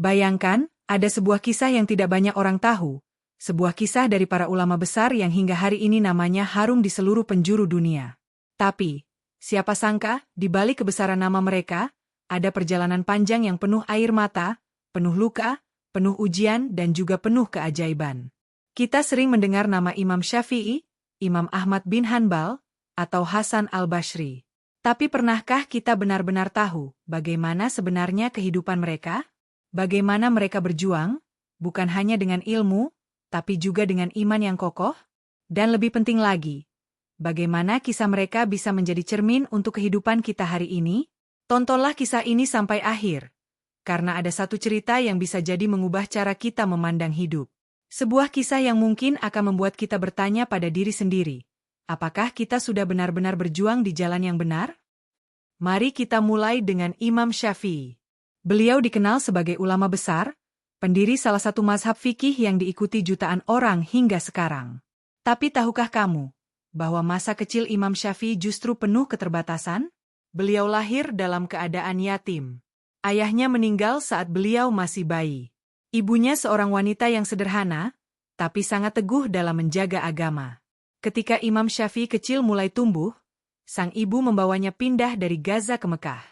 Bayangkan, ada sebuah kisah yang tidak banyak orang tahu, sebuah kisah dari para ulama besar yang hingga hari ini namanya harum di seluruh penjuru dunia. Tapi, siapa sangka, di balik kebesaran nama mereka, ada perjalanan panjang yang penuh air mata, penuh luka, penuh ujian dan juga penuh keajaiban. Kita sering mendengar nama Imam Syafi'i, Imam Ahmad bin Hanbal, atau Hasan al-Bashri. Tapi pernahkah kita benar-benar tahu bagaimana sebenarnya kehidupan mereka? Bagaimana mereka berjuang, bukan hanya dengan ilmu, tapi juga dengan iman yang kokoh? Dan lebih penting lagi, bagaimana kisah mereka bisa menjadi cermin untuk kehidupan kita hari ini? Tontonlah kisah ini sampai akhir, karena ada satu cerita yang bisa jadi mengubah cara kita memandang hidup. Sebuah kisah yang mungkin akan membuat kita bertanya pada diri sendiri, apakah kita sudah benar-benar berjuang di jalan yang benar? Mari kita mulai dengan Imam Syafi'i. Beliau dikenal sebagai ulama besar, pendiri salah satu mazhab fikih yang diikuti jutaan orang hingga sekarang. Tapi tahukah kamu bahwa masa kecil Imam Syafi'i justru penuh keterbatasan? Beliau lahir dalam keadaan yatim. Ayahnya meninggal saat beliau masih bayi. Ibunya seorang wanita yang sederhana, tapi sangat teguh dalam menjaga agama. Ketika Imam Syafi'i kecil mulai tumbuh, sang ibu membawanya pindah dari Gaza ke Mekah.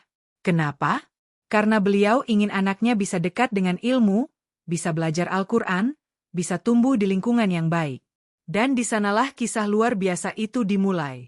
Kenapa? Karena beliau ingin anaknya bisa dekat dengan ilmu, bisa belajar Al-Quran, bisa tumbuh di lingkungan yang baik. Dan di sanalah kisah luar biasa itu dimulai.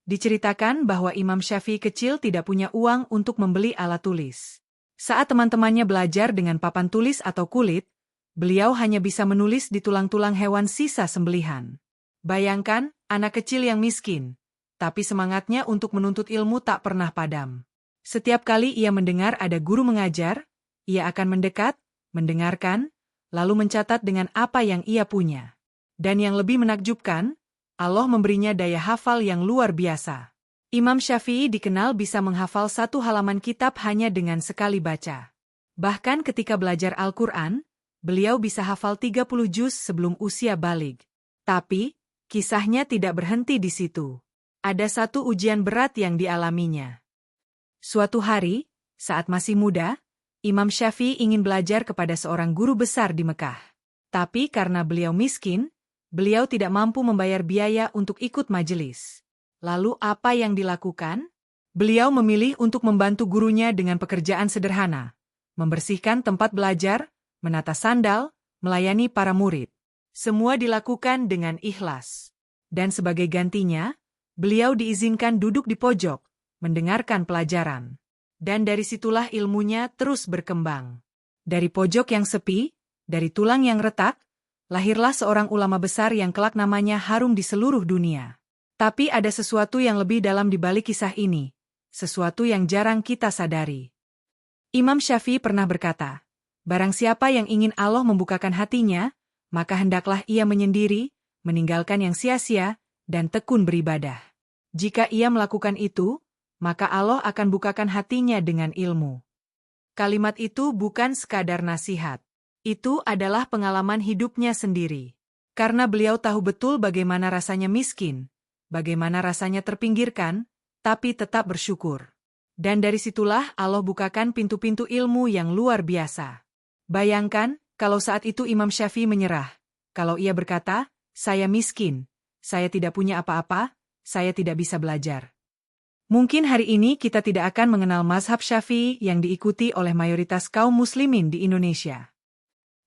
Diceritakan bahwa Imam Syafi'i kecil tidak punya uang untuk membeli alat tulis. Saat teman-temannya belajar dengan papan tulis atau kulit, beliau hanya bisa menulis di tulang-tulang hewan sisa sembelihan. Bayangkan, anak kecil yang miskin, tapi semangatnya untuk menuntut ilmu tak pernah padam. Setiap kali ia mendengar ada guru mengajar, ia akan mendekat, mendengarkan, lalu mencatat dengan apa yang ia punya. Dan yang lebih menakjubkan, Allah memberinya daya hafal yang luar biasa. Imam Syafi'i dikenal bisa menghafal satu halaman kitab hanya dengan sekali baca. Bahkan ketika belajar Al-Quran, beliau bisa hafal 30 juz sebelum usia baligh. Tapi, kisahnya tidak berhenti di situ. Ada satu ujian berat yang dialaminya. Suatu hari, saat masih muda, Imam Syafi'i ingin belajar kepada seorang guru besar di Mekah. Tapi karena beliau miskin, beliau tidak mampu membayar biaya untuk ikut majelis. Lalu apa yang dilakukan? Beliau memilih untuk membantu gurunya dengan pekerjaan sederhana, membersihkan tempat belajar, menata sandal, melayani para murid. Semua dilakukan dengan ikhlas. Dan sebagai gantinya, beliau diizinkan duduk di pojok, mendengarkan pelajaran. Dan dari situlah ilmunya terus berkembang. Dari pojok yang sepi, dari tulang yang retak, lahirlah seorang ulama besar yang kelak namanya harum di seluruh dunia. Tapi ada sesuatu yang lebih dalam di balik kisah ini, sesuatu yang jarang kita sadari. Imam Syafi'i pernah berkata, barang siapa yang ingin Allah membukakan hatinya, maka hendaklah ia menyendiri, meninggalkan yang sia-sia, dan tekun beribadah. Jika ia melakukan itu, maka Allah akan bukakan hatinya dengan ilmu. Kalimat itu bukan sekadar nasihat. Itu adalah pengalaman hidupnya sendiri. Karena beliau tahu betul bagaimana rasanya miskin, bagaimana rasanya terpinggirkan, tapi tetap bersyukur. Dan dari situlah Allah bukakan pintu-pintu ilmu yang luar biasa. Bayangkan, kalau saat itu Imam Syafi'i menyerah. Kalau ia berkata, saya miskin, saya tidak punya apa-apa, saya tidak bisa belajar. Mungkin hari ini kita tidak akan mengenal mazhab Syafi'i yang diikuti oleh mayoritas kaum muslimin di Indonesia.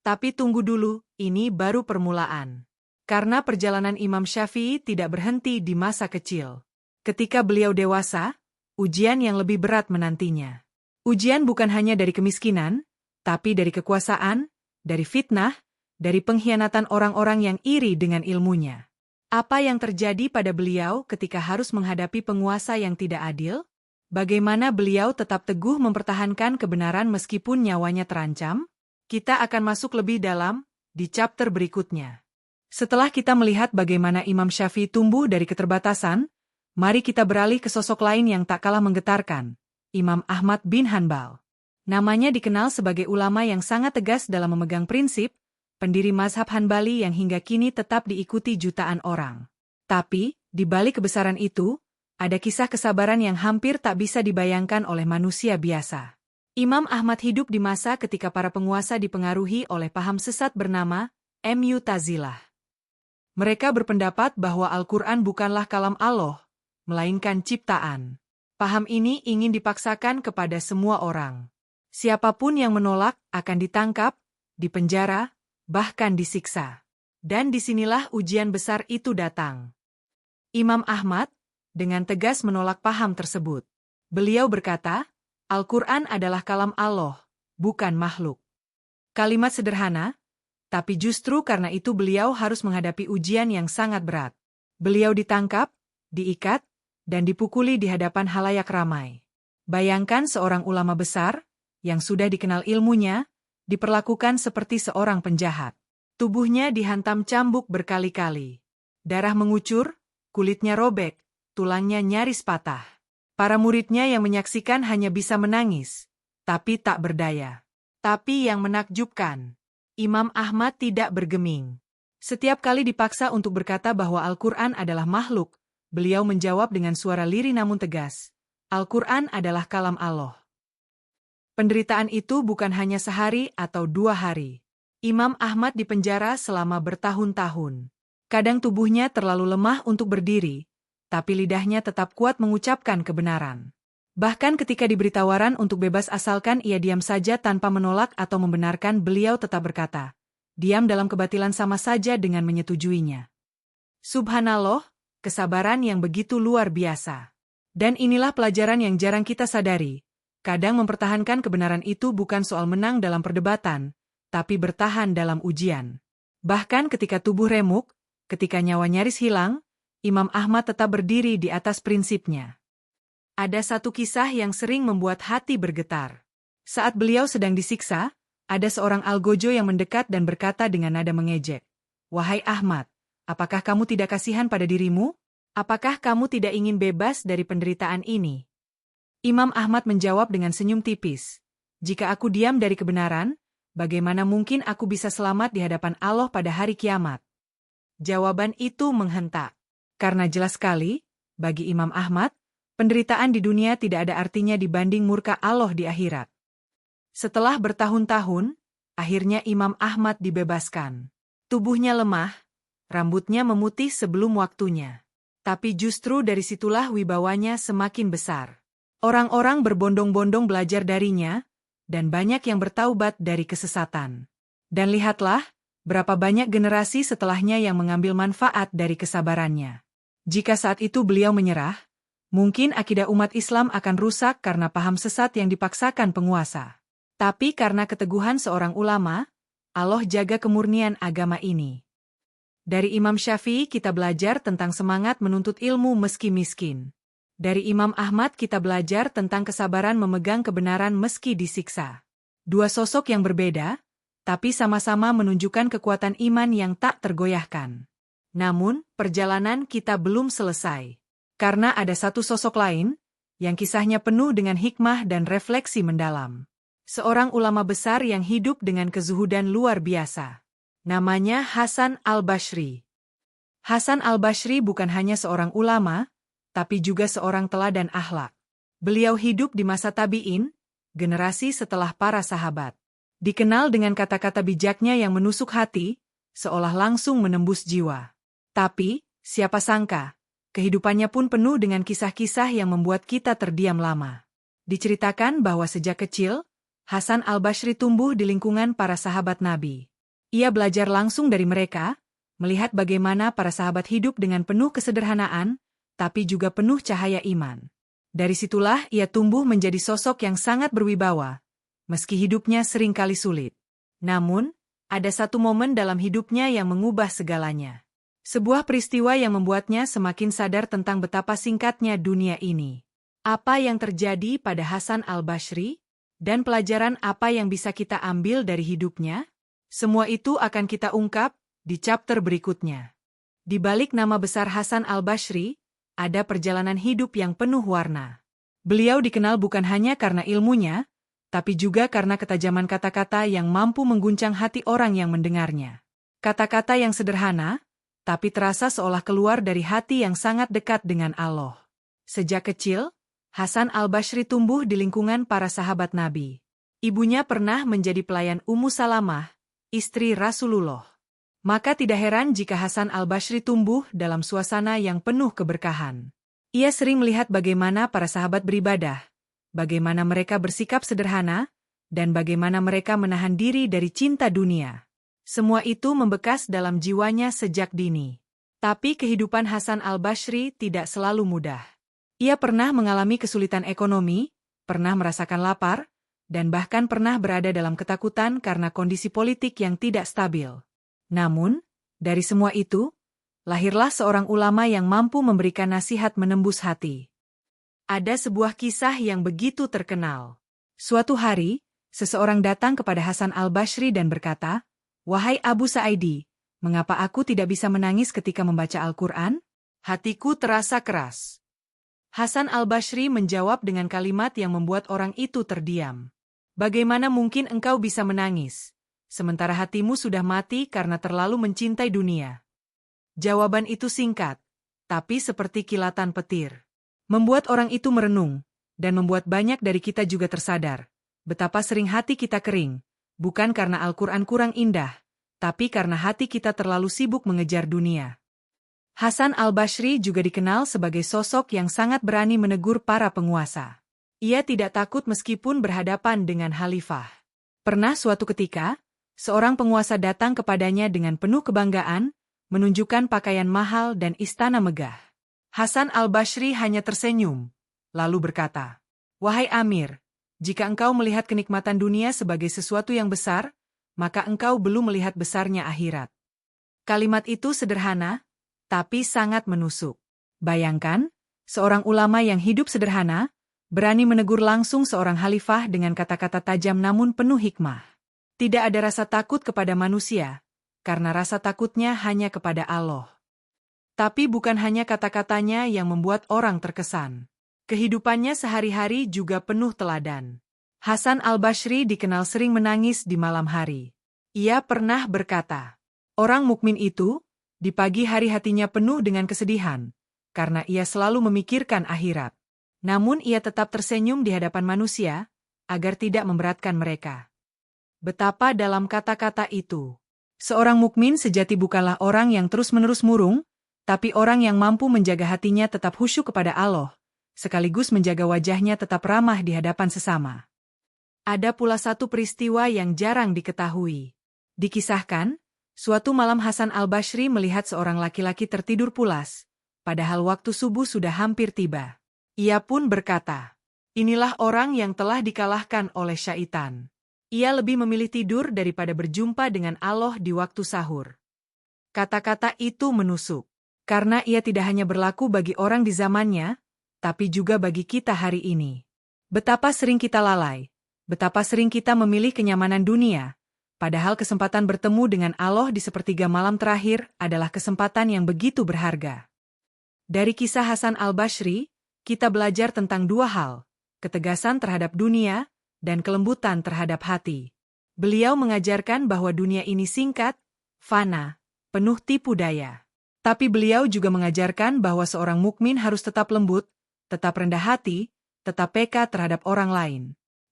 Tapi tunggu dulu, ini baru permulaan. Karena perjalanan Imam Syafi'i tidak berhenti di masa kecil. Ketika beliau dewasa, ujian yang lebih berat menantinya. Ujian bukan hanya dari kemiskinan, tapi dari kekuasaan, dari fitnah, dari pengkhianatan orang-orang yang iri dengan ilmunya. Apa yang terjadi pada beliau ketika harus menghadapi penguasa yang tidak adil? Bagaimana beliau tetap teguh mempertahankan kebenaran meskipun nyawanya terancam? Kita akan masuk lebih dalam di chapter berikutnya. Setelah kita melihat bagaimana Imam Syafi'i tumbuh dari keterbatasan, mari kita beralih ke sosok lain yang tak kalah menggetarkan, Imam Ahmad bin Hanbal. Namanya dikenal sebagai ulama yang sangat tegas dalam memegang prinsip, pendiri mazhab Hanbali yang hingga kini tetap diikuti jutaan orang. Tapi, di balik kebesaran itu, ada kisah kesabaran yang hampir tak bisa dibayangkan oleh manusia biasa. Imam Ahmad hidup di masa ketika para penguasa dipengaruhi oleh paham sesat bernama Mu'tazilah. Mereka berpendapat bahwa Al-Quran bukanlah kalam Allah, melainkan ciptaan. Paham ini ingin dipaksakan kepada semua orang. Siapapun yang menolak akan ditangkap, dipenjara, bahkan disiksa. Dan disinilah ujian besar itu datang. Imam Ahmad dengan tegas menolak paham tersebut. Beliau berkata, Al-Quran adalah kalam Allah, bukan makhluk. Kalimat sederhana, tapi justru karena itu beliau harus menghadapi ujian yang sangat berat. Beliau ditangkap, diikat, dan dipukuli di hadapan halayak ramai. Bayangkan seorang ulama besar, yang sudah dikenal ilmunya, diperlakukan seperti seorang penjahat. Tubuhnya dihantam cambuk berkali-kali. Darah mengucur, kulitnya robek, tulangnya nyaris patah. Para muridnya yang menyaksikan hanya bisa menangis, tapi tak berdaya. Tapi yang menakjubkan, Imam Ahmad tidak bergeming. Setiap kali dipaksa untuk berkata bahwa Al-Quran adalah makhluk, beliau menjawab dengan suara lirih namun tegas, Al-Quran adalah kalam Allah. Penderitaan itu bukan hanya sehari atau 2 hari. Imam Ahmad dipenjara selama bertahun-tahun. Kadang tubuhnya terlalu lemah untuk berdiri, tapi lidahnya tetap kuat mengucapkan kebenaran. Bahkan ketika diberi tawaran untuk bebas asalkan ia diam saja tanpa menolak atau membenarkan, beliau tetap berkata, diam dalam kebatilan sama saja dengan menyetujuinya. Subhanallah, kesabaran yang begitu luar biasa. Dan inilah pelajaran yang jarang kita sadari. Kadang mempertahankan kebenaran itu bukan soal menang dalam perdebatan, tapi bertahan dalam ujian. Bahkan ketika tubuh remuk, ketika nyawa nyaris hilang, Imam Ahmad tetap berdiri di atas prinsipnya. Ada satu kisah yang sering membuat hati bergetar. Saat beliau sedang disiksa, ada seorang algojo yang mendekat dan berkata dengan nada mengejek, "Wahai Ahmad, apakah kamu tidak kasihan pada dirimu? Apakah kamu tidak ingin bebas dari penderitaan ini?" Imam Ahmad menjawab dengan senyum tipis, "Jika aku diam dari kebenaran, bagaimana mungkin aku bisa selamat di hadapan Allah pada hari kiamat?" Jawaban itu menghentak. Karena jelas sekali, bagi Imam Ahmad, penderitaan di dunia tidak ada artinya dibanding murka Allah di akhirat. Setelah bertahun-tahun, akhirnya Imam Ahmad dibebaskan. Tubuhnya lemah, rambutnya memutih sebelum waktunya. Tapi justru dari situlah wibawanya semakin besar. Orang-orang berbondong-bondong belajar darinya, dan banyak yang bertaubat dari kesesatan. Dan lihatlah, berapa banyak generasi setelahnya yang mengambil manfaat dari kesabarannya. Jika saat itu beliau menyerah, mungkin akidah umat Islam akan rusak karena paham sesat yang dipaksakan penguasa. Tapi karena keteguhan seorang ulama, Allah jaga kemurnian agama ini. Dari Imam Syafi'i kita belajar tentang semangat menuntut ilmu meski miskin. Dari Imam Ahmad kita belajar tentang kesabaran memegang kebenaran meski disiksa. Dua sosok yang berbeda, tapi sama-sama menunjukkan kekuatan iman yang tak tergoyahkan. Namun, perjalanan kita belum selesai. Karena ada satu sosok lain, yang kisahnya penuh dengan hikmah dan refleksi mendalam. Seorang ulama besar yang hidup dengan kezuhudan luar biasa. Namanya Hasan al-Bashri. Hasan al-Bashri bukan hanya seorang ulama, tapi juga seorang teladan akhlak. Beliau hidup di masa tabi'in, generasi setelah para sahabat. Dikenal dengan kata-kata bijaknya yang menusuk hati, seolah langsung menembus jiwa. Tapi, siapa sangka, kehidupannya pun penuh dengan kisah-kisah yang membuat kita terdiam lama. Diceritakan bahwa sejak kecil, Hasan al-Bashri tumbuh di lingkungan para sahabat Nabi. Ia belajar langsung dari mereka, melihat bagaimana para sahabat hidup dengan penuh kesederhanaan, tapi juga penuh cahaya iman. Dari situlah ia tumbuh menjadi sosok yang sangat berwibawa, meski hidupnya seringkali sulit. Namun, ada satu momen dalam hidupnya yang mengubah segalanya. Sebuah peristiwa yang membuatnya semakin sadar tentang betapa singkatnya dunia ini. Apa yang terjadi pada Hasan al-Bashri? Dan pelajaran apa yang bisa kita ambil dari hidupnya? Semua itu akan kita ungkap di chapter berikutnya. Di balik nama besar Hasan al-Bashri, ada perjalanan hidup yang penuh warna. Beliau dikenal bukan hanya karena ilmunya, tapi juga karena ketajaman kata-kata yang mampu mengguncang hati orang yang mendengarnya. Kata-kata yang sederhana, tapi terasa seolah keluar dari hati yang sangat dekat dengan Allah. Sejak kecil, Hasan al-Bashri tumbuh di lingkungan para sahabat Nabi. Ibunya pernah menjadi pelayan Ummu Salamah, istri Rasulullah. Maka tidak heran jika Hasan al-Bashri tumbuh dalam suasana yang penuh keberkahan. Ia sering melihat bagaimana para sahabat beribadah, bagaimana mereka bersikap sederhana, dan bagaimana mereka menahan diri dari cinta dunia. Semua itu membekas dalam jiwanya sejak dini. Tapi kehidupan Hasan al-Bashri tidak selalu mudah. Ia pernah mengalami kesulitan ekonomi, pernah merasakan lapar, dan bahkan pernah berada dalam ketakutan karena kondisi politik yang tidak stabil. Namun, dari semua itu, lahirlah seorang ulama yang mampu memberikan nasihat menembus hati. Ada sebuah kisah yang begitu terkenal. Suatu hari, seseorang datang kepada Hasan al-Bashri dan berkata, "Wahai Abu Sa'idi, mengapa aku tidak bisa menangis ketika membaca Al-Quran? Hatiku terasa keras." Hasan al-Bashri menjawab dengan kalimat yang membuat orang itu terdiam. "Bagaimana mungkin engkau bisa menangis, sementara hatimu sudah mati karena terlalu mencintai dunia?" Jawaban itu singkat, tapi seperti kilatan petir. Membuat orang itu merenung, dan membuat banyak dari kita juga tersadar betapa sering hati kita kering, bukan karena Al-Quran kurang indah, tapi karena hati kita terlalu sibuk mengejar dunia. Hasan al-Bashri juga dikenal sebagai sosok yang sangat berani menegur para penguasa. Ia tidak takut meskipun berhadapan dengan khalifah. Pernah suatu ketika, seorang penguasa datang kepadanya dengan penuh kebanggaan, menunjukkan pakaian mahal dan istana megah. Hasan al-Bashri hanya tersenyum, lalu berkata, "Wahai Amir, jika engkau melihat kenikmatan dunia sebagai sesuatu yang besar, maka engkau belum melihat besarnya akhirat." Kalimat itu sederhana, tapi sangat menusuk. Bayangkan, seorang ulama yang hidup sederhana, berani menegur langsung seorang khalifah dengan kata-kata tajam namun penuh hikmah. Tidak ada rasa takut kepada manusia, karena rasa takutnya hanya kepada Allah. Tapi bukan hanya kata-katanya yang membuat orang terkesan. Kehidupannya sehari-hari juga penuh teladan. Hasan al-Bashri dikenal sering menangis di malam hari. Ia pernah berkata, orang mukmin itu, di pagi hari hatinya penuh dengan kesedihan, karena ia selalu memikirkan akhirat. Namun ia tetap tersenyum di hadapan manusia, agar tidak memberatkan mereka. Betapa dalam kata-kata itu. Seorang mukmin sejati bukanlah orang yang terus-menerus murung, tapi orang yang mampu menjaga hatinya tetap khusyuk kepada Allah, sekaligus menjaga wajahnya tetap ramah di hadapan sesama. Ada pula satu peristiwa yang jarang diketahui. Dikisahkan, suatu malam Hasan al-Bashri melihat seorang laki-laki tertidur pulas, padahal waktu subuh sudah hampir tiba. Ia pun berkata, "Inilah orang yang telah dikalahkan oleh syaitan." Ia lebih memilih tidur daripada berjumpa dengan Allah di waktu sahur. Kata-kata itu menusuk, karena ia tidak hanya berlaku bagi orang di zamannya, tapi juga bagi kita hari ini. Betapa sering kita lalai, betapa sering kita memilih kenyamanan dunia, padahal kesempatan bertemu dengan Allah di sepertiga malam terakhir adalah kesempatan yang begitu berharga. Dari kisah Hasan al-Bashri, kita belajar tentang dua hal, ketegasan terhadap dunia, dan kelembutan terhadap hati. Beliau mengajarkan bahwa dunia ini singkat, fana, penuh tipu daya. Tapi beliau juga mengajarkan bahwa seorang mukmin harus tetap lembut, tetap rendah hati, tetap peka terhadap orang lain.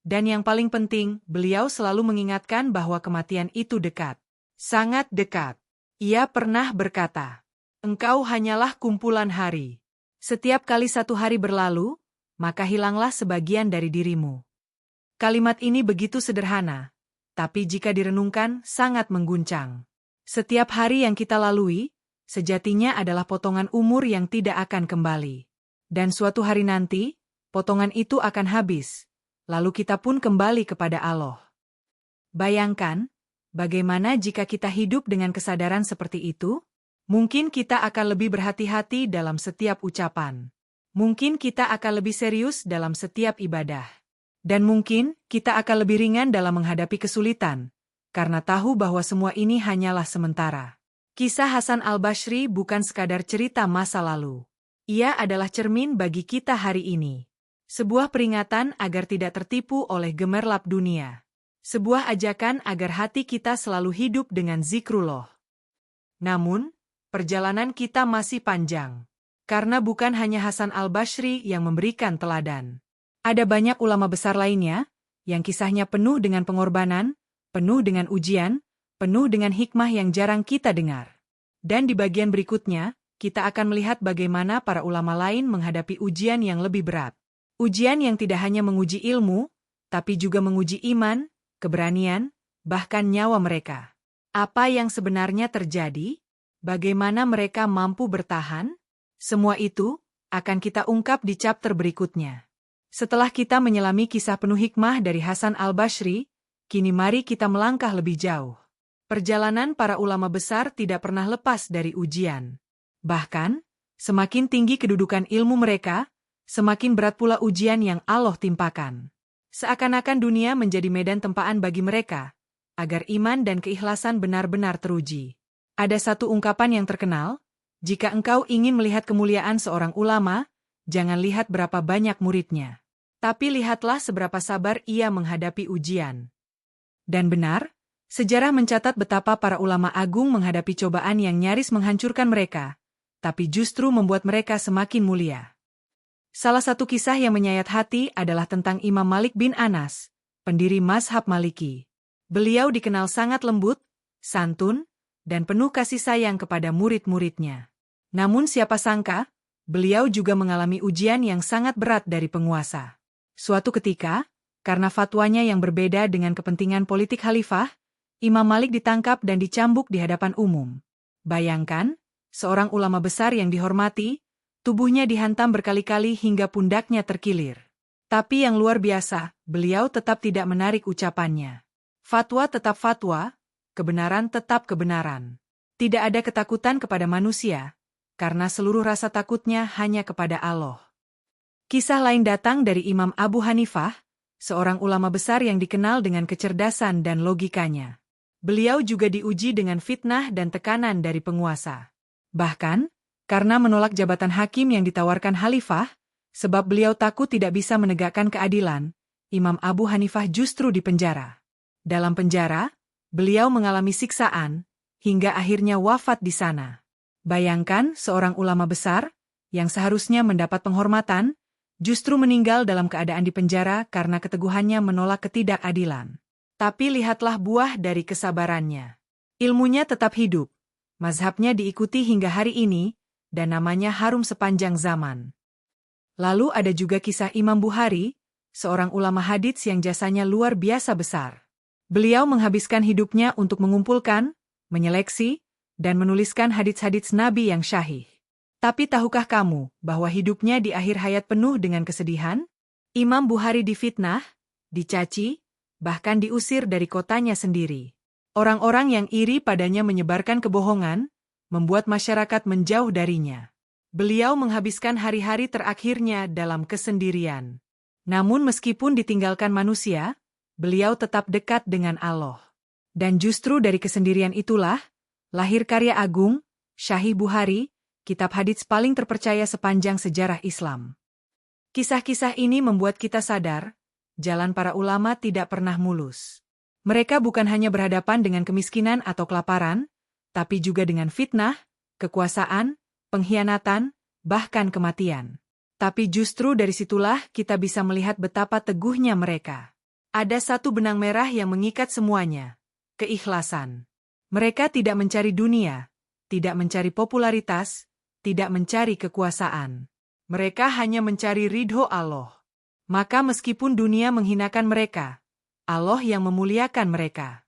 Dan yang paling penting, beliau selalu mengingatkan bahwa kematian itu dekat. Sangat dekat. Ia pernah berkata, "Engkau hanyalah kumpulan hari. Setiap kali satu hari berlalu, maka hilanglah sebagian dari dirimu." Kalimat ini begitu sederhana, tapi jika direnungkan sangat mengguncang. Setiap hari yang kita lalui, sejatinya adalah potongan umur yang tidak akan kembali. Dan suatu hari nanti, potongan itu akan habis, lalu kita pun kembali kepada Allah. Bayangkan, bagaimana jika kita hidup dengan kesadaran seperti itu? Mungkin kita akan lebih berhati-hati dalam setiap ucapan. Mungkin kita akan lebih serius dalam setiap ibadah. Dan mungkin kita akan lebih ringan dalam menghadapi kesulitan, karena tahu bahwa semua ini hanyalah sementara. Kisah Hasan al-Bashri bukan sekadar cerita masa lalu. Ia adalah cermin bagi kita hari ini. Sebuah peringatan agar tidak tertipu oleh gemerlap dunia. Sebuah ajakan agar hati kita selalu hidup dengan zikrullah. Namun, perjalanan kita masih panjang. Karena bukan hanya Hasan al-Bashri yang memberikan teladan. Ada banyak ulama besar lainnya, yang kisahnya penuh dengan pengorbanan, penuh dengan ujian, penuh dengan hikmah yang jarang kita dengar. Dan di bagian berikutnya, kita akan melihat bagaimana para ulama lain menghadapi ujian yang lebih berat. Ujian yang tidak hanya menguji ilmu, tapi juga menguji iman, keberanian, bahkan nyawa mereka. Apa yang sebenarnya terjadi? Bagaimana mereka mampu bertahan? Semua itu akan kita ungkap di chapter berikutnya. Setelah kita menyelami kisah penuh hikmah dari Hasan al-Basri, kini mari kita melangkah lebih jauh. Perjalanan para ulama besar tidak pernah lepas dari ujian. Bahkan, semakin tinggi kedudukan ilmu mereka, semakin berat pula ujian yang Allah timpakan. Seakan-akan dunia menjadi medan tempaan bagi mereka, agar iman dan keikhlasan benar-benar teruji. Ada satu ungkapan yang terkenal, jika engkau ingin melihat kemuliaan seorang ulama, jangan lihat berapa banyak muridnya, tapi lihatlah seberapa sabar ia menghadapi ujian. Dan benar, sejarah mencatat betapa para ulama agung menghadapi cobaan yang nyaris menghancurkan mereka, tapi justru membuat mereka semakin mulia. Salah satu kisah yang menyayat hati adalah tentang Imam Malik bin Anas, pendiri mazhab Maliki. Beliau dikenal sangat lembut, santun, dan penuh kasih sayang kepada murid-muridnya. Namun siapa sangka, beliau juga mengalami ujian yang sangat berat dari penguasa. Suatu ketika, karena fatwanya yang berbeda dengan kepentingan politik khalifah, Imam Malik ditangkap dan dicambuk di hadapan umum. Bayangkan, seorang ulama besar yang dihormati, tubuhnya dihantam berkali-kali hingga pundaknya terkilir. Tapi yang luar biasa, beliau tetap tidak menarik ucapannya. Fatwa tetap fatwa, kebenaran tetap kebenaran. Tidak ada ketakutan kepada manusia, karena seluruh rasa takutnya hanya kepada Allah. Kisah lain datang dari Imam Abu Hanifah, seorang ulama besar yang dikenal dengan kecerdasan dan logikanya. Beliau juga diuji dengan fitnah dan tekanan dari penguasa. Bahkan, karena menolak jabatan hakim yang ditawarkan khalifah, sebab beliau takut tidak bisa menegakkan keadilan, Imam Abu Hanifah justru dipenjara. Dalam penjara, beliau mengalami siksaan, hingga akhirnya wafat di sana. Bayangkan seorang ulama besar, yang seharusnya mendapat penghormatan, justru meninggal dalam keadaan dipenjara karena keteguhannya menolak ketidakadilan. Tapi lihatlah buah dari kesabarannya. Ilmunya tetap hidup, mazhabnya diikuti hingga hari ini, dan namanya harum sepanjang zaman. Lalu ada juga kisah Imam Bukhari, seorang ulama hadits yang jasanya luar biasa besar. Beliau menghabiskan hidupnya untuk mengumpulkan, menyeleksi, dan menuliskan hadits-hadits Nabi yang syahih. Tapi tahukah kamu bahwa hidupnya di akhir hayat penuh dengan kesedihan? Imam Bukhari difitnah, dicaci, bahkan diusir dari kotanya sendiri. Orang-orang yang iri padanya menyebarkan kebohongan, membuat masyarakat menjauh darinya. Beliau menghabiskan hari-hari terakhirnya dalam kesendirian. Namun meskipun ditinggalkan manusia, beliau tetap dekat dengan Allah. Dan justru dari kesendirian itulah, lahir karya agung, Sahih Bukhari, kitab hadits paling terpercaya sepanjang sejarah Islam. Kisah-kisah ini membuat kita sadar, jalan para ulama tidak pernah mulus. Mereka bukan hanya berhadapan dengan kemiskinan atau kelaparan, tapi juga dengan fitnah, kekuasaan, pengkhianatan, bahkan kematian. Tapi justru dari situlah kita bisa melihat betapa teguhnya mereka. Ada satu benang merah yang mengikat semuanya, keikhlasan. Mereka tidak mencari dunia, tidak mencari popularitas, tidak mencari kekuasaan. Mereka hanya mencari ridho Allah. Maka meskipun dunia menghinakan mereka, Allah yang memuliakan mereka.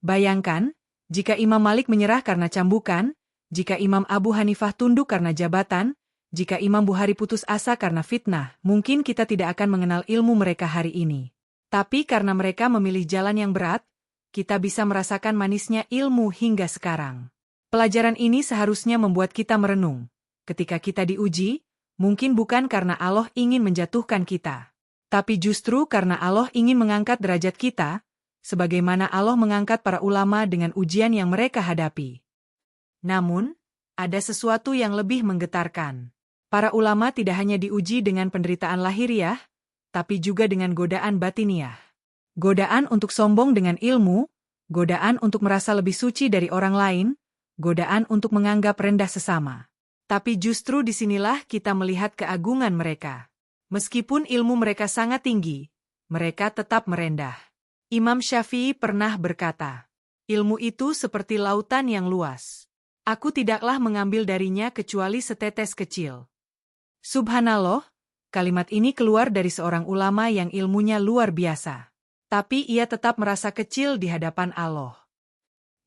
Bayangkan, jika Imam Malik menyerah karena cambukan, jika Imam Abu Hanifah tunduk karena jabatan, jika Imam Bukhari putus asa karena fitnah, mungkin kita tidak akan mengenal ilmu mereka hari ini. Tapi karena mereka memilih jalan yang berat, kita bisa merasakan manisnya ilmu hingga sekarang. Pelajaran ini seharusnya membuat kita merenung. Ketika kita diuji, mungkin bukan karena Allah ingin menjatuhkan kita, tapi justru karena Allah ingin mengangkat derajat kita, sebagaimana Allah mengangkat para ulama dengan ujian yang mereka hadapi. Namun, ada sesuatu yang lebih menggetarkan. Para ulama tidak hanya diuji dengan penderitaan lahiriah, tapi juga dengan godaan batiniah. Godaan untuk sombong dengan ilmu, godaan untuk merasa lebih suci dari orang lain, godaan untuk menganggap rendah sesama. Tapi justru disinilah kita melihat keagungan mereka. Meskipun ilmu mereka sangat tinggi, mereka tetap merendah. Imam Syafi'i pernah berkata, ilmu itu seperti lautan yang luas. Aku tidaklah mengambil darinya kecuali setetes kecil. Subhanallah, kalimat ini keluar dari seorang ulama yang ilmunya luar biasa. Tapi ia tetap merasa kecil di hadapan Allah.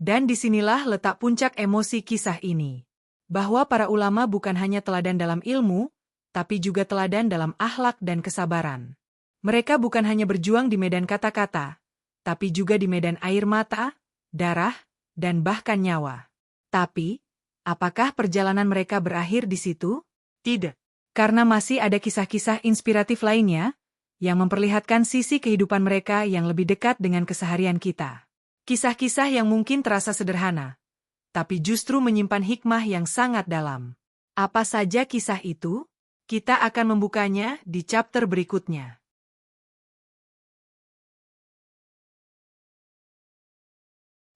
Dan disinilah letak puncak emosi kisah ini. Bahwa para ulama bukan hanya teladan dalam ilmu, tapi juga teladan dalam akhlak dan kesabaran. Mereka bukan hanya berjuang di medan kata-kata, tapi juga di medan air mata, darah, dan bahkan nyawa. Tapi, apakah perjalanan mereka berakhir di situ? Tidak. Karena masih ada kisah-kisah inspiratif lainnya, yang memperlihatkan sisi kehidupan mereka yang lebih dekat dengan keseharian kita. Kisah-kisah yang mungkin terasa sederhana, tapi justru menyimpan hikmah yang sangat dalam. Apa saja kisah itu? Kita akan membukanya di chapter berikutnya.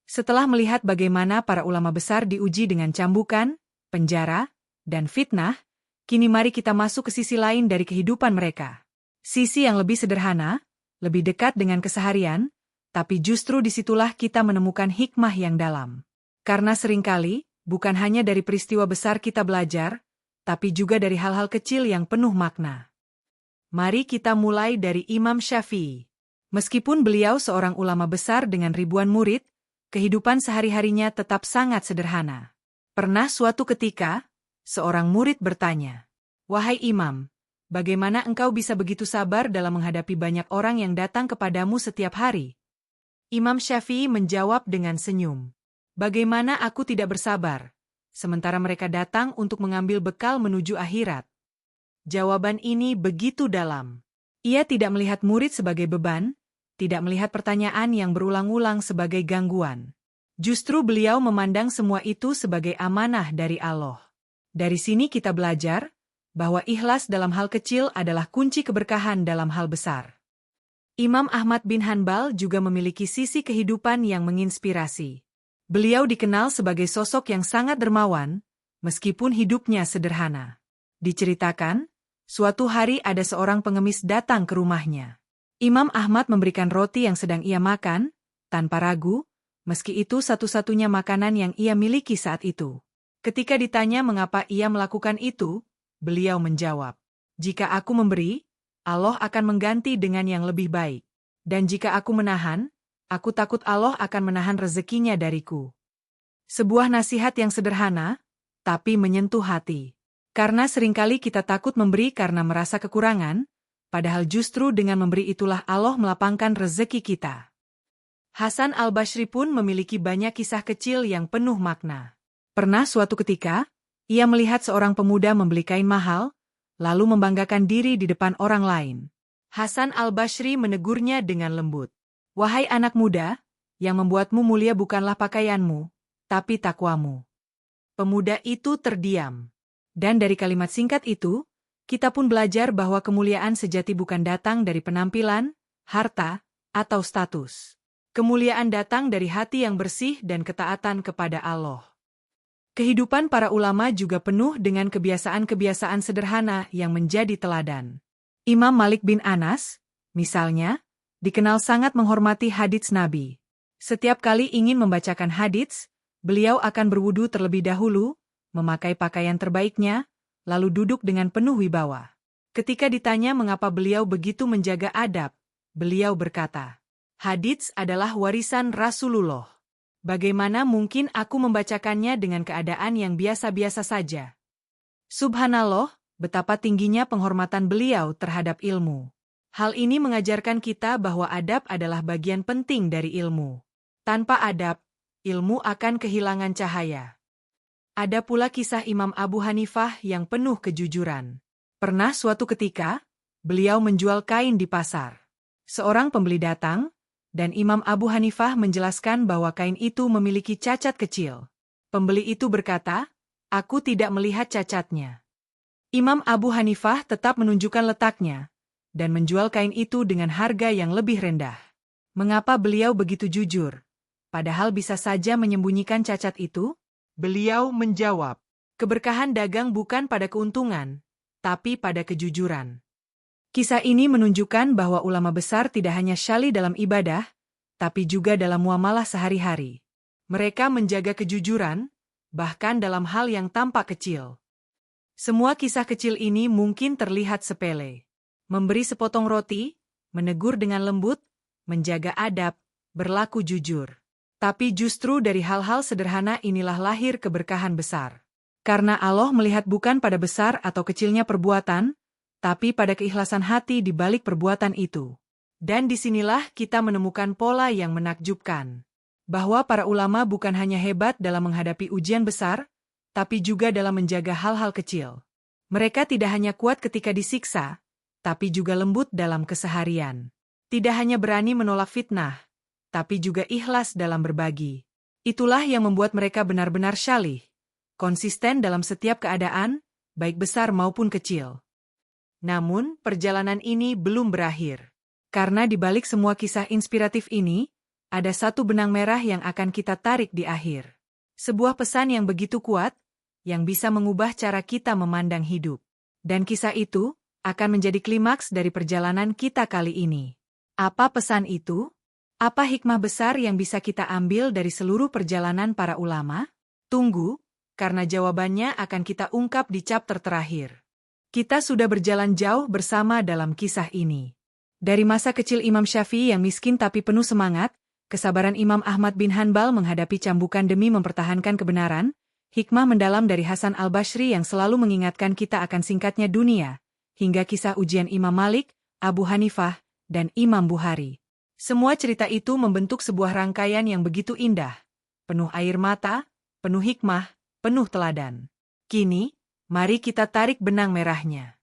Setelah melihat bagaimana para ulama besar diuji dengan cambukan, penjara, dan fitnah, kini mari kita masuk ke sisi lain dari kehidupan mereka. Sisi yang lebih sederhana, lebih dekat dengan keseharian, tapi justru disitulah kita menemukan hikmah yang dalam. Karena seringkali, bukan hanya dari peristiwa besar kita belajar, tapi juga dari hal-hal kecil yang penuh makna. Mari kita mulai dari Imam Syafi'i. Meskipun beliau seorang ulama besar dengan ribuan murid, kehidupan sehari-harinya tetap sangat sederhana. Pernah suatu ketika, seorang murid bertanya, "Wahai Imam, bagaimana engkau bisa begitu sabar dalam menghadapi banyak orang yang datang kepadamu setiap hari?" Imam Syafi'i menjawab dengan senyum, "Bagaimana aku tidak bersabar, sementara mereka datang untuk mengambil bekal menuju akhirat?" Jawaban ini begitu dalam. Ia tidak melihat murid sebagai beban, tidak melihat pertanyaan yang berulang-ulang sebagai gangguan. Justru beliau memandang semua itu sebagai amanah dari Allah. Dari sini kita belajar bahwa ikhlas dalam hal kecil adalah kunci keberkahan dalam hal besar. Imam Ahmad bin Hanbal juga memiliki sisi kehidupan yang menginspirasi. Beliau dikenal sebagai sosok yang sangat dermawan, meskipun hidupnya sederhana. Diceritakan, suatu hari ada seorang pengemis datang ke rumahnya. Imam Ahmad memberikan roti yang sedang ia makan, tanpa ragu, meski itu satu-satunya makanan yang ia miliki saat itu. Ketika ditanya mengapa ia melakukan itu, beliau menjawab, "Jika aku memberi, Allah akan mengganti dengan yang lebih baik. Dan jika aku menahan, aku takut Allah akan menahan rezekinya dariku." Sebuah nasihat yang sederhana, tapi menyentuh hati. Karena seringkali kita takut memberi karena merasa kekurangan, padahal justru dengan memberi itulah Allah melapangkan rezeki kita. Hasan al-Basri pun memiliki banyak kisah kecil yang penuh makna. Pernah suatu ketika, ia melihat seorang pemuda membeli kain mahal, lalu membanggakan diri di depan orang lain. Hasan al-Basri menegurnya dengan lembut. "Wahai anak muda, yang membuatmu mulia bukanlah pakaianmu, tapi takwamu." Pemuda itu terdiam. Dan dari kalimat singkat itu, kita pun belajar bahwa kemuliaan sejati bukan datang dari penampilan, harta, atau status. Kemuliaan datang dari hati yang bersih dan ketaatan kepada Allah. Kehidupan para ulama juga penuh dengan kebiasaan-kebiasaan sederhana yang menjadi teladan. Imam Malik bin Anas, misalnya, dikenal sangat menghormati hadits Nabi. Setiap kali ingin membacakan hadits, beliau akan berwudu terlebih dahulu, memakai pakaian terbaiknya, lalu duduk dengan penuh wibawa. Ketika ditanya mengapa beliau begitu menjaga adab, beliau berkata, "Hadits adalah warisan Rasulullah. Bagaimana mungkin aku membacakannya dengan keadaan yang biasa-biasa saja?" Subhanallah, betapa tingginya penghormatan beliau terhadap ilmu. Hal ini mengajarkan kita bahwa adab adalah bagian penting dari ilmu. Tanpa adab, ilmu akan kehilangan cahaya. Ada pula kisah Imam Abu Hanifah yang penuh kejujuran. Pernah suatu ketika, beliau menjual kain di pasar. Seorang pembeli datang, dan Imam Abu Hanifah menjelaskan bahwa kain itu memiliki cacat kecil. Pembeli itu berkata, "Aku tidak melihat cacatnya." Imam Abu Hanifah tetap menunjukkan letaknya, dan menjual kain itu dengan harga yang lebih rendah. Mengapa beliau begitu jujur? Padahal bisa saja menyembunyikan cacat itu? Beliau menjawab, "Keberkahan dagang bukan pada keuntungan, tapi pada kejujuran." Kisah ini menunjukkan bahwa ulama besar tidak hanya syali dalam ibadah, tapi juga dalam muamalah sehari-hari. Mereka menjaga kejujuran, bahkan dalam hal yang tampak kecil. Semua kisah kecil ini mungkin terlihat sepele. Memberi sepotong roti, menegur dengan lembut, menjaga adab, berlaku jujur. Tapi justru dari hal-hal sederhana inilah lahir keberkahan besar. Karena Allah melihat bukan pada besar atau kecilnya perbuatan, tapi pada keikhlasan hati di balik perbuatan itu. Dan disinilah kita menemukan pola yang menakjubkan. Bahwa para ulama bukan hanya hebat dalam menghadapi ujian besar, tapi juga dalam menjaga hal-hal kecil. Mereka tidak hanya kuat ketika disiksa, tapi juga lembut dalam keseharian. Tidak hanya berani menolak fitnah, tapi juga ikhlas dalam berbagi. Itulah yang membuat mereka benar-benar syalih, konsisten dalam setiap keadaan, baik besar maupun kecil. Namun, perjalanan ini belum berakhir. Karena di balik semua kisah inspiratif ini, ada satu benang merah yang akan kita tarik di akhir. Sebuah pesan yang begitu kuat, yang bisa mengubah cara kita memandang hidup. Dan kisah itu akan menjadi klimaks dari perjalanan kita kali ini. Apa pesan itu? Apa hikmah besar yang bisa kita ambil dari seluruh perjalanan para ulama? Tunggu, karena jawabannya akan kita ungkap di chapter terakhir. Kita sudah berjalan jauh bersama dalam kisah ini. Dari masa kecil Imam Syafi'i yang miskin tapi penuh semangat, kesabaran Imam Ahmad bin Hanbal menghadapi cambukan demi mempertahankan kebenaran, hikmah mendalam dari Hasan al-Bashri yang selalu mengingatkan kita akan singkatnya dunia, hingga kisah ujian Imam Malik, Abu Hanifah, dan Imam Bukhari. Semua cerita itu membentuk sebuah rangkaian yang begitu indah, penuh air mata, penuh hikmah, penuh teladan. Kini, mari kita tarik benang merahnya.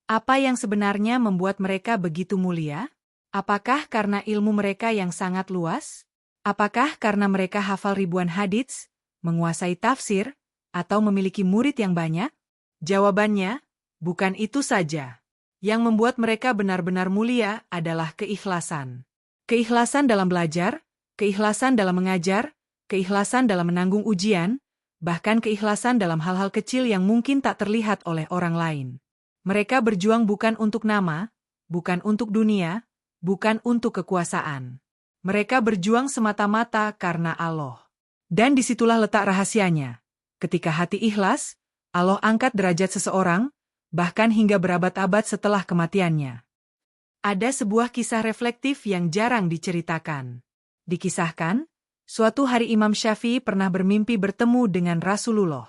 Apa yang sebenarnya membuat mereka begitu mulia? Apakah karena ilmu mereka yang sangat luas? Apakah karena mereka hafal ribuan hadits, menguasai tafsir, atau memiliki murid yang banyak? Jawabannya, bukan itu saja. Yang membuat mereka benar-benar mulia adalah keikhlasan. Keikhlasan dalam belajar, keikhlasan dalam mengajar, keikhlasan dalam menanggung ujian, bahkan keikhlasan dalam hal-hal kecil yang mungkin tak terlihat oleh orang lain. Mereka berjuang bukan untuk nama, bukan untuk dunia, bukan untuk kekuasaan. Mereka berjuang semata-mata karena Allah. Dan disitulah letak rahasianya. Ketika hati ikhlas, Allah angkat derajat seseorang, bahkan hingga berabad-abad setelah kematiannya. Ada sebuah kisah reflektif yang jarang diceritakan. Dikisahkan, suatu hari Imam Syafi'i pernah bermimpi bertemu dengan Rasulullah.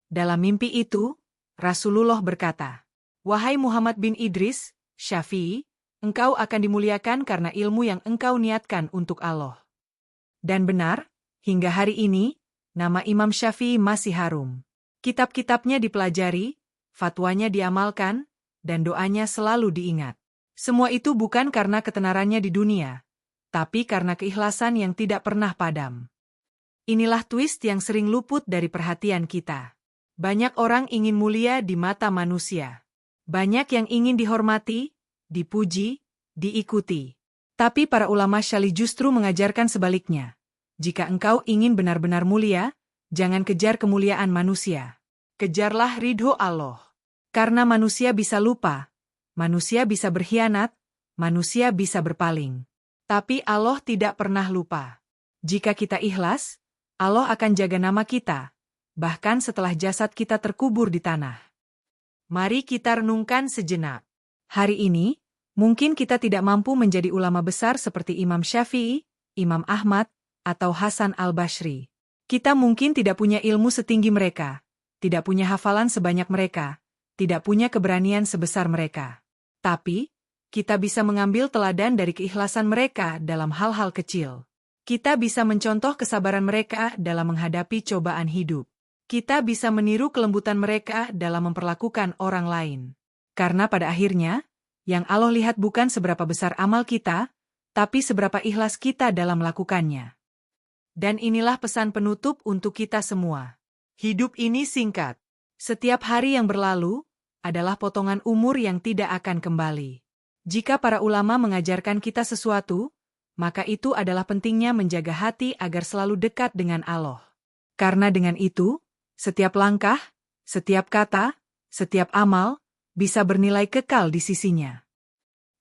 Dalam mimpi itu, Rasulullah berkata, "Wahai Muhammad bin Idris, Syafi'i, engkau akan dimuliakan karena ilmu yang engkau niatkan untuk Allah." Dan benar, hingga hari ini, nama Imam Syafi'i masih harum. Kitab-kitabnya dipelajari, fatwanya diamalkan, dan doanya selalu diingat. Semua itu bukan karena ketenarannya di dunia, tapi karena keikhlasan yang tidak pernah padam. Inilah twist yang sering luput dari perhatian kita. Banyak orang ingin mulia di mata manusia. Banyak yang ingin dihormati, dipuji, diikuti. Tapi para ulama syali justru mengajarkan sebaliknya. Jika engkau ingin benar-benar mulia, jangan kejar kemuliaan manusia. Kejarlah ridho Allah. Karena manusia bisa lupa, manusia bisa berkhianat, manusia bisa berpaling. Tapi Allah tidak pernah lupa. Jika kita ikhlas, Allah akan jaga nama kita, bahkan setelah jasad kita terkubur di tanah. Mari kita renungkan sejenak. Hari ini, mungkin kita tidak mampu menjadi ulama besar seperti Imam Syafi'i, Imam Ahmad, atau Hasan al-Bashri. Kita mungkin tidak punya ilmu setinggi mereka, tidak punya hafalan sebanyak mereka, tidak punya keberanian sebesar mereka. Tapi, kita bisa mengambil teladan dari keikhlasan mereka dalam hal-hal kecil. Kita bisa mencontoh kesabaran mereka dalam menghadapi cobaan hidup. Kita bisa meniru kelembutan mereka dalam memperlakukan orang lain. Karena pada akhirnya, yang Allah lihat bukan seberapa besar amal kita, tapi seberapa ikhlas kita dalam melakukannya. Dan inilah pesan penutup untuk kita semua. Hidup ini singkat. Setiap hari yang berlalu adalah potongan umur yang tidak akan kembali. Jika para ulama mengajarkan kita sesuatu, maka itu adalah pentingnya menjaga hati agar selalu dekat dengan Allah. Karena dengan itu, setiap langkah, setiap kata, setiap amal, bisa bernilai kekal di sisinya.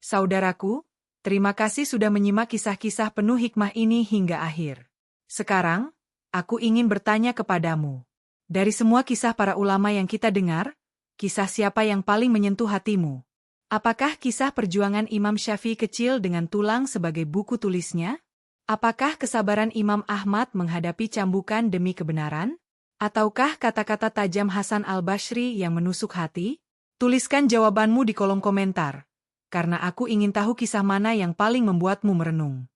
Saudaraku, terima kasih sudah menyimak kisah-kisah penuh hikmah ini hingga akhir. Sekarang, aku ingin bertanya kepadamu. Dari semua kisah para ulama yang kita dengar, kisah siapa yang paling menyentuh hatimu? Apakah kisah perjuangan Imam Syafi'i kecil dengan tulang sebagai buku tulisnya? Apakah kesabaran Imam Ahmad menghadapi cambukan demi kebenaran? Ataukah kata-kata tajam Hasan al-Bashri yang menusuk hati? Tuliskan jawabanmu di kolom komentar, karena aku ingin tahu kisah mana yang paling membuatmu merenung.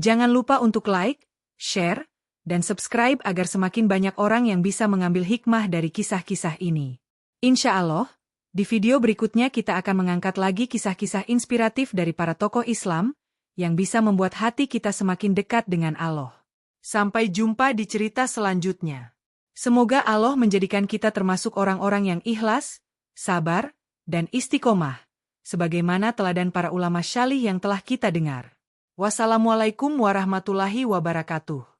Jangan lupa untuk like, share, dan subscribe agar semakin banyak orang yang bisa mengambil hikmah dari kisah-kisah ini. Insya Allah, di video berikutnya kita akan mengangkat lagi kisah-kisah inspiratif dari para tokoh Islam yang bisa membuat hati kita semakin dekat dengan Allah. Sampai jumpa di cerita selanjutnya. Semoga Allah menjadikan kita termasuk orang-orang yang ikhlas, sabar, dan istiqomah, sebagaimana teladan para ulama syalih yang telah kita dengar. Wassalamualaikum warahmatullahi wabarakatuh.